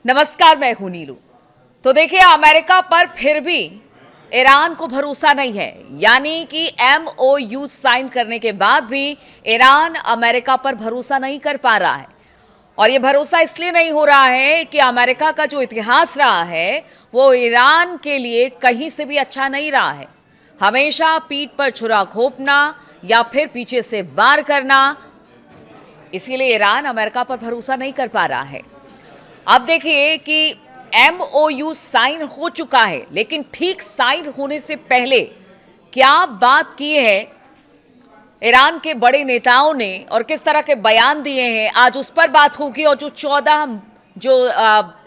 नमस्कार, मैं हूं नीलू। तो देखिए, अमेरिका पर फिर भी ईरान को भरोसा नहीं है। यानी कि एमओयू साइन करने के बाद भी ईरान अमेरिका पर भरोसा नहीं कर पा रहा है। और यह भरोसा इसलिए नहीं हो रहा है कि अमेरिका का जो इतिहास रहा है वो ईरान के लिए कहीं से भी अच्छा नहीं रहा है। हमेशा पीठ पर छुरा घोंपना या फिर पीछे से वार करना, इसीलिए ईरान अमेरिका पर भरोसा नहीं कर पा रहा है। अब देखिए कि एमओयू साइन हो चुका है, लेकिन ठीक साइन होने से पहले क्या बात की है ईरान के बड़े नेताओं ने और किस तरह के बयान दिए हैं, आज उस पर बात होगी। और जो 14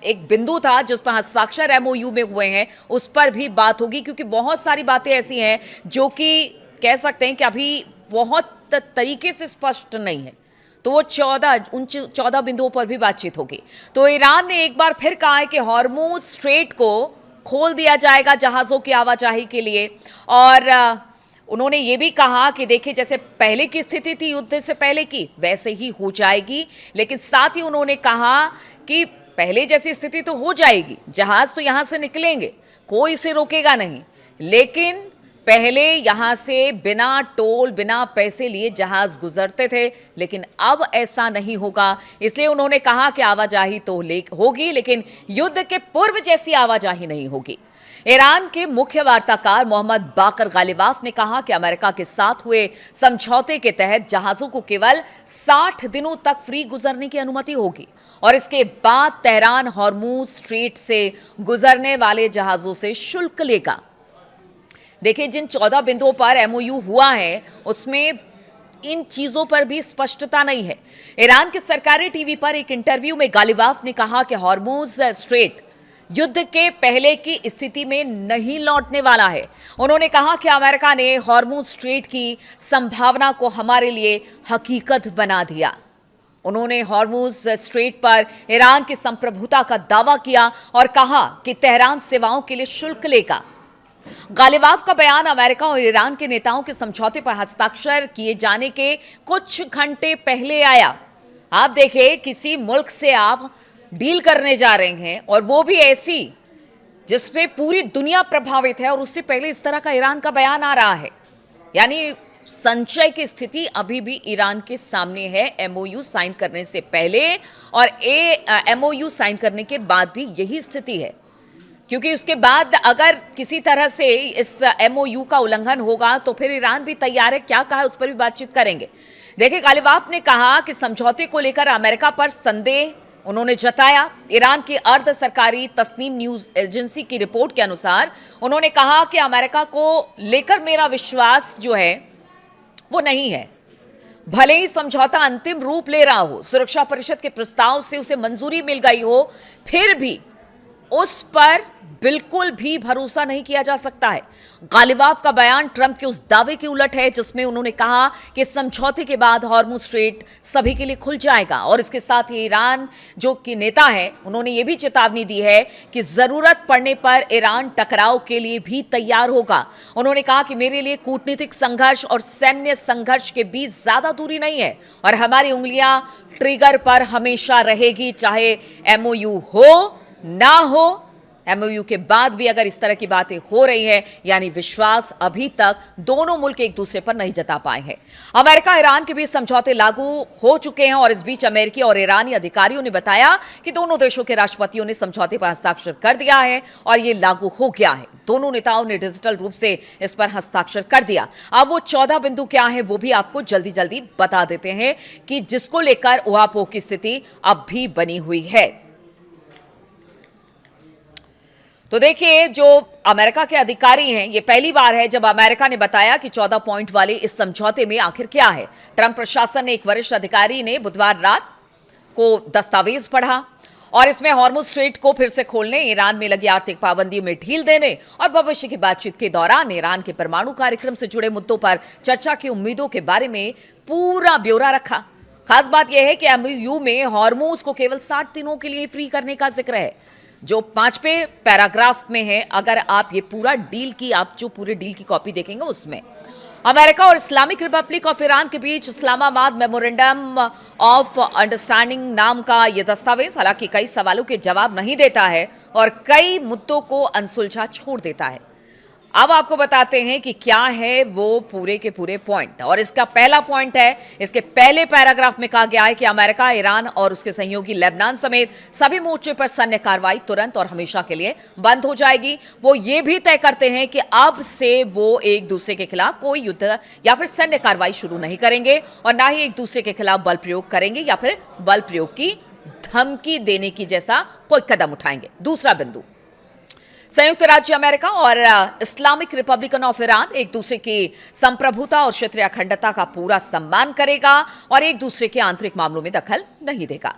एक बिंदु था जिस पर हस्ताक्षर एमओयू में हुए हैं उस पर भी बात होगी, क्योंकि बहुत सारी बातें ऐसी हैं जो कि कह सकते हैं कि अभी बहुत तरीके से स्पष्ट नहीं है। तो वो 14 बिंदुओं पर भी बातचीत होगी। तो ईरान ने एक बार फिर कहा है कि हॉर्मुज स्ट्रेट को खोल दिया जाएगा जहाज़ों की आवाजाही के लिए। और उन्होंने ये भी कहा कि देखिए, जैसे पहले की स्थिति थी युद्ध से पहले की, वैसे ही हो जाएगी। लेकिन साथ ही उन्होंने कहा कि पहले जैसी स्थिति तो हो जाएगी, जहाज़ तो यहाँ से निकलेंगे, कोई इसे रोकेगा नहीं। लेकिन पहले यहां से बिना टोल बिना पैसे लिए जहाज गुजरते थे, लेकिन अब ऐसा नहीं होगा। इसलिए उन्होंने कहा कि आवाजाही तो होगी, लेकिन युद्ध के पूर्व जैसी आवाजाही नहीं होगी। ईरान के मुख्य वार्ताकार मोहम्मद बाकर गालिबाफ ने कहा कि अमेरिका के साथ हुए समझौते के तहत जहाजों को केवल 60 दिनों तक फ्री गुजरने की अनुमति होगी और इसके बाद तेहरान हॉर्मुज स्ट्रेट से गुजरने वाले जहाजों से शुल्क लेगा। देखिए, जिन 14 बिंदुओं पर एमओयू हुआ है उसमें इन चीजों पर भी स्पष्टता नहीं है। ईरान के सरकारी टीवी पर एक इंटरव्यू में गालिबाफ ने कहा कि हॉर्मुज स्ट्रेट युद्ध के पहले की स्थिति में नहीं लौटने वाला है। उन्होंने कहा कि अमेरिका ने हॉर्मुज स्ट्रेट की संभावना को हमारे लिए हकीकत बना दिया। उन्होंने हॉर्मुज स्ट्रेट पर ईरान की संप्रभुता का दावा किया और कहा कि तेहरान सेवाओं के लिए शुल्क लेगा। गालिबाफ का बयान अमेरिका और ईरान के नेताओं के समझौते पर हस्ताक्षर किए जाने के कुछ घंटे पहले आया। आप देखिए, किसी मुल्क से आप डील करने जा रहे हैं और वो भी ऐसी जिसपे पूरी दुनिया प्रभावित है, और उससे पहले इस तरह का ईरान का बयान आ रहा है। यानी संशय की स्थिति अभी भी ईरान के सामने है, एमओयू साइन करने से पहले और एमओयू साइन करने के बाद भी यही स्थिति है। क्योंकि उसके बाद अगर किसी तरह से इस एमओयू का उल्लंघन होगा तो फिर ईरान भी तैयार है। क्या कहा है उस पर भी बातचीत करेंगे। देखिए, गालिबाफ ने कहा कि समझौते को लेकर अमेरिका पर संदेह उन्होंने जताया। ईरान की अर्ध सरकारी तस्नीम न्यूज एजेंसी की रिपोर्ट के अनुसार उन्होंने कहा कि अमेरिका को लेकर मेरा विश्वास जो है वो नहीं है। भले ही समझौता अंतिम रूप ले रहा हो, सुरक्षा परिषद के प्रस्ताव से उसे मंजूरी मिल गई हो, फिर भी उस पर बिल्कुल भी भरोसा नहीं किया जा सकता है। गालिबाफ का बयान ट्रंप के उस दावे के उलट है जिसमें उन्होंने कहा कि समझौते के बाद हॉर्मुज स्ट्रेट सभी के लिए खुल जाएगा। और इसके साथ ही ईरान जो कि नेता है, उन्होंने ये भी चेतावनी दी है कि जरूरत पड़ने पर ईरान टकराव के लिए भी तैयार होगा। उन्होंने कहा कि मेरे लिए कूटनीतिक संघर्ष और सैन्य संघर्ष के बीच ज्यादा दूरी नहीं है और हमारी उंगलियां ट्रिगर पर हमेशा रहेगी, चाहे एमओयू हो ना हो। एमओयू के बाद भी अगर इस तरह की बातें हो रही है, यानी विश्वास अभी तक दोनों मुल्क एक दूसरे पर नहीं जता पाए हैं। अमेरिका ईरान के बीच समझौते लागू हो चुके हैं और इस बीच अमेरिकी और ईरानी अधिकारियों ने बताया कि दोनों देशों के राष्ट्रपतियों ने समझौते पर हस्ताक्षर कर दिया है और यह लागू हो गया है। दोनों नेताओं ने डिजिटल रूप से इस पर हस्ताक्षर कर दिया। अब वो 14 बिंदु क्या है वो भी आपको जल्दी जल्दी बता देते हैं कि जिसको लेकर उहापोह की स्थिति अब भी बनी हुई है। तो देखिए, जो अमेरिका के अधिकारी हैं, ये पहली बार है जब अमेरिका ने बताया कि 14 पॉइंट वाले इस समझौते में आखिर क्या है। ट्रंप प्रशासन ने एक वरिष्ठ अधिकारी ने बुधवार रात को दस्तावेज पढ़ा और इसमें हॉर्मुज स्ट्रेट को फिर से खोलने, ईरान में लगी आर्थिक पाबंदियों में ढील देने और भविष्य की बातचीत के दौरान ईरान के परमाणु कार्यक्रम से जुड़े मुद्दों पर चर्चा की उम्मीदों के बारे में पूरा ब्यौरा रखा। खास बात यह है कि एमओयू में हॉर्मुज को केवल 60 दिनों के लिए फ्री करने का जिक्र है, जो 5वें पैराग्राफ में है। अगर आप ये पूरा डील की, आप जो पूरे डील की कॉपी देखेंगे उसमें, अमेरिका और इस्लामिक रिपब्लिक ऑफ ईरान के बीच इस्लामाबाद मेमोरेंडम ऑफ अंडरस्टैंडिंग नाम का यह दस्तावेज हालांकि कई सवालों के जवाब नहीं देता है और कई मुद्दों को अनसुलझा छोड़ देता है। अब आपको बताते हैं कि क्या है वो पूरे के पूरे पॉइंट। और इसका पहला पॉइंट है, इसके पहले पैराग्राफ में कहा गया है कि अमेरिका, ईरान और उसके सहयोगी लेबनान समेत सभी मोर्चे पर सैन्य कार्रवाई तुरंत और हमेशा के लिए बंद हो जाएगी। वो ये भी तय करते हैं कि अब से वो एक दूसरे के खिलाफ कोई युद्ध या फिर सैन्य कार्रवाई शुरू नहीं करेंगे और ना ही एक दूसरे के खिलाफ बल प्रयोग करेंगे या फिर बल प्रयोग की धमकी देने की जैसा कोई कदम उठाएंगे। दूसरा बिंदु, संयुक्त राज्य अमेरिका और इस्लामिक रिपब्लिकन ऑफ ईरान एक दूसरे की संप्रभुता और क्षेत्रीय अखंडता का पूरा सम्मान करेगा और एक दूसरे के आंतरिक मामलों में दखल नहीं देगा।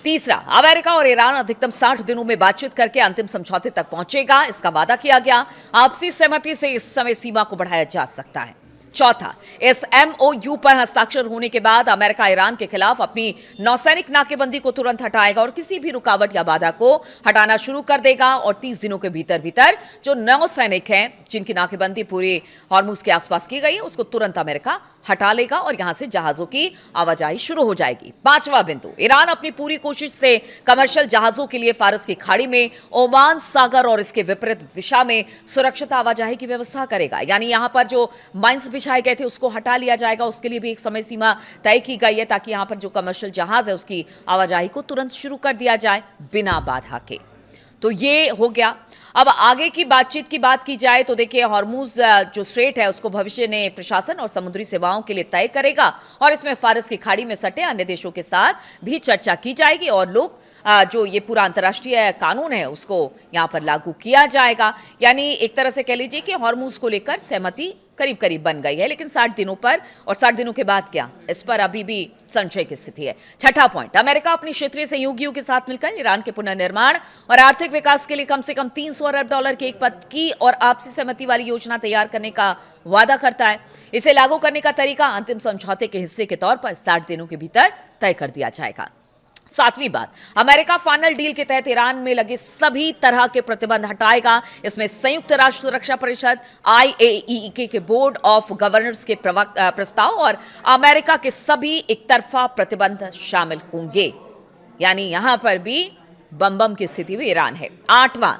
तीसरा, अमेरिका और ईरान अधिकतम 60 दिनों में बातचीत करके अंतिम समझौते तक पहुंचेगा, इसका वादा किया गया। आपसी सहमति से इस समय सीमा को बढ़ाया जा सकता है। चौथा, इस एमओयू पर हस्ताक्षर होने के बाद अमेरिका ईरान के खिलाफ अपनी नौसैनिक नाकेबंदी को तुरंत हटाएगा और किसी भी रुकावट या बाधा को हटाना शुरू कर देगा और 30 दिनों के भीतर भीतर जो नौसैनिक हैं जिनकी नाकेबंदी पूरे हॉर्मुज के आसपास की गई है उसको तुरंत अमेरिका हटा लेगा और यहां से जहाजों की आवाजाही शुरू हो जाएगी। पांचवा बिंदु, ईरान अपनी पूरी कोशिश से कमर्शियल जहाजों के लिए फारस की खाड़ी में, ओमान सागर और इसके विपरीत दिशा में सुरक्षित आवाजाही की व्यवस्था करेगा। यानी यहां पर जो माइंस बिछाए गए थे उसको हटा लिया जाएगा। उसके लिए भी एक समय सीमा तय की गई है ताकि यहां पर जो कमर्शियल जहाज है उसकी आवाजाही को तुरंत शुरू कर दिया जाए बिना बाधा के। तो ये हो गया। अब आगे की बातचीत की बात की जाए तो देखिए, हॉर्मुज जो स्ट्रेट है उसको भविष्य ने प्रशासन और समुद्री सेवाओं के लिए तय करेगा और इसमें फारस की खाड़ी में सटे अन्य देशों के साथ भी चर्चा की जाएगी और लोग जो ये पूरा अंतर्राष्ट्रीय कानून है उसको यहां पर लागू किया जाएगा। यानी एक तरह से कह लीजिए कि हॉर्मुज को लेकर सहमति करीब करीब बन गई है, लेकिन 60 दिनों पर और 60 दिनों के बाद क्या, इस पर अभी भी संशय की स्थिति है। छठा पॉइंट, अमेरिका अपनी क्षेत्रीय सहयोगियों के साथ मिलकर ईरान के पुनर्निर्माण और आर्थिक विकास के लिए कम से कम 300 अरब डॉलर की एक पद की और आपसी सहमति वाली योजना तैयार करने का वादा करता है। इसे लागू करने का तरीका अंतिम समझौते के हिस्से के तौर पर 60 दिनों के भीतर तय कर दिया जाएगा। सातवीं बात, अमेरिका फाइनल डील के तहत ईरान में लगे सभी तरह के प्रतिबंध हटाएगा। इसमें संयुक्त राष्ट्र सुरक्षा परिषद IAEA के बोर्ड ऑफ गवर्नर्स के प्रस्ताव और अमेरिका के सभी एक तरफा प्रतिबंध शामिल होंगे। यानी यहां पर भी बम की स्थिति में ईरान है। आठवां,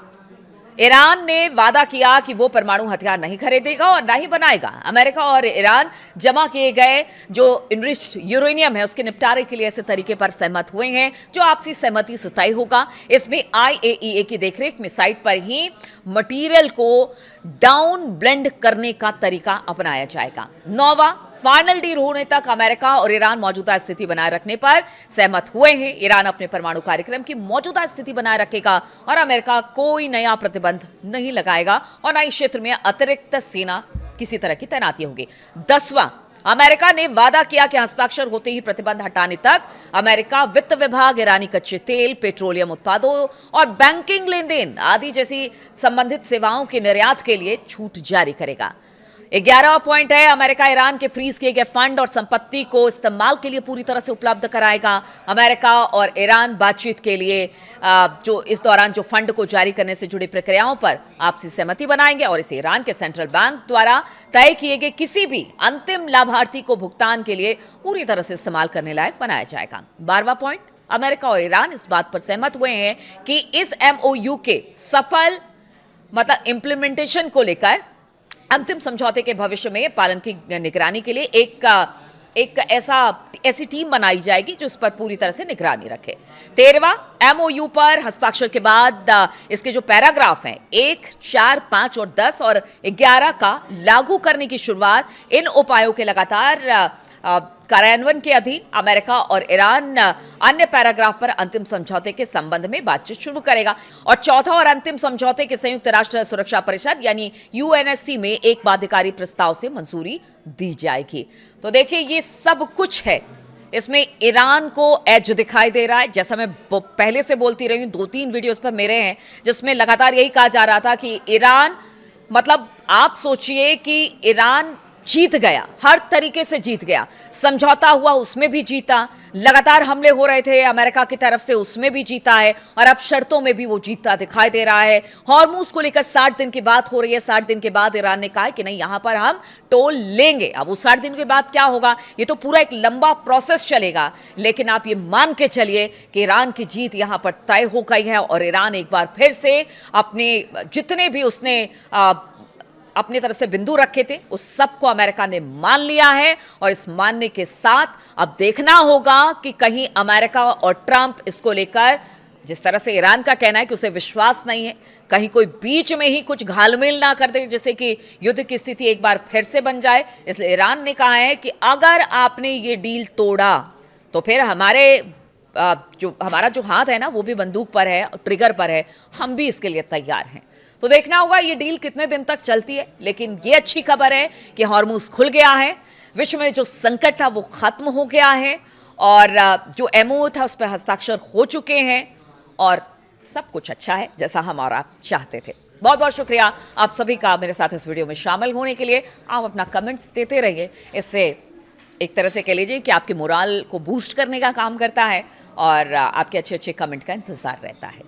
ईरान ने वादा किया कि वो परमाणु हथियार नहीं खरीदेगा और ना ही बनाएगा। अमेरिका और ईरान जमा किए गए जो इनरिच्ड यूरेनियम है उसके निपटारे के लिए ऐसे तरीके पर सहमत हुए हैं जो आपसी सहमति से तय होगा। इसमें IAEA की देखरेख में साइट पर ही मटेरियल को डाउन ब्लेंड करने का तरीका अपनाया जाएगा। नौवां, फाइनल डील होने तक अमेरिका और ईरान मौजूदा स्थिति बनाए रखने पर सहमत हुए हैं। ईरान अपने परमाणु कार्यक्रम की मौजूदा स्थिति बनाए रखेगा और अमेरिका कोई नया प्रतिबंध नहीं लगाएगा और न ही क्षेत्र में अतिरिक्त सेना किसी तरह की तैनाती होगी। 10वां, अमेरिका ने वादा किया कि हस्ताक्षर होते ही प्रतिबंध हटाने तक अमेरिका वित्त विभाग ईरानी कच्चे तेल, पेट्रोलियम उत्पादों और बैंकिंग लेन देन आदि जैसी संबंधित सेवाओं के निर्यात के लिए छूट जारी करेगा। 11वां पॉइंट है, अमेरिका ईरान के फ्रीज किए गए फंड और संपत्ति को इस्तेमाल के लिए पूरी तरह से उपलब्ध कराएगा। अमेरिका और ईरान बातचीत के लिए जो इस दौरान जो फंड को जारी करने से जुड़ी प्रक्रियाओं पर आपसी सहमति बनाएंगे और इसे ईरान के सेंट्रल बैंक द्वारा तय किए गए किसी भी अंतिम लाभार्थी को भुगतान के लिए पूरी तरह से इस्तेमाल करने लायक बनाया जाएगा। 12वां पॉइंट, अमेरिका और ईरान इस बात पर सहमत हुए हैं कि इस MOU के सफल इंप्लीमेंटेशन को लेकर अंतिम समझौते के भविष्य में पालन की निगरानी के लिए एक ऐसी टीम बनाई जाएगी जो इस पर पूरी तरह से निगरानी रखे। 13वां, MOU पर हस्ताक्षर के बाद इसके जो पैराग्राफ हैं 1, 4, 5 और 10 और 11 का लागू करने की शुरुआत इन उपायों के लगातार कार्यान्वयन के अधीन अमेरिका और ईरान अन्य पैराग्राफ पर अंतिम समझौते के संबंध में बातचीत शुरू करेगा। और चौथा और अंतिम समझौते के संयुक्त राष्ट्र सुरक्षा परिषद यानी UNSC में एक बाध्यकारी प्रस्ताव से मंजूरी दी जाएगी। तो देखिए, ये सब कुछ है। इसमें ईरान को एज दिखाई दे रहा है, जैसा मैं पहले से बोलती रही हूं, 2-3 वीडियोस पर मेरे हैं जिसमें लगातार यही कहा जा रहा था कि ईरान आप सोचिए कि ईरान जीत गया, हर तरीके से जीत गया। समझौता हुआ उसमें भी जीता, लगातार हमले हो रहे थे अमेरिका की तरफ से, उसमें भी जीता है, और अब शर्तों में भी वो जीतता दिखाई दे रहा है। हॉर्मूज को लेकर 60 दिन की बात हो रही है। 60 दिन के बाद ईरान ने कहा है कि नहीं, यहां पर हम टोल लेंगे। अब उस 60 दिन के बाद क्या होगा, ये तो पूरा एक लंबा प्रोसेस चलेगा, लेकिन आप ये मान के चलिए कि ईरान की जीत यहां पर तय हो गई है, और ईरान एक बार फिर से अपने जितने भी उसने अपनी तरफ से बिंदु रखे थे उस सब को अमेरिका ने मान लिया है। और इस मानने के साथ अब देखना होगा कि कहीं अमेरिका और ट्रंप इसको लेकर, जिस तरह से ईरान का कहना है कि उसे विश्वास नहीं है, कहीं कोई बीच में ही कुछ घालमेल ना कर दे, जैसे कि युद्ध की स्थिति एक बार फिर से बन जाए। इसलिए ईरान ने कहा है कि अगर आपने ये डील तोड़ा तो फिर हमारा जो हाथ है ना, वो भी बंदूक पर है, ट्रिगर पर है, हम भी इसके लिए तैयार हैं। तो देखना होगा ये डील कितने दिन तक चलती है, लेकिन ये अच्छी खबर है कि हॉर्मूज खुल गया है, विश्व में जो संकट था वो खत्म हो गया है, और जो एमओयू था उस पर हस्ताक्षर हो चुके हैं, और सब कुछ अच्छा है जैसा हम और आप चाहते थे। बहुत बहुत शुक्रिया आप सभी का मेरे साथ इस वीडियो में शामिल होने के लिए। आप अपना कमेंट्स देते रहिए, इससे एक तरह से कह लीजिए कि आपके मोराल को बूस्ट करने का काम करता है, और आपके अच्छे अच्छे कमेंट का इंतजार रहता है।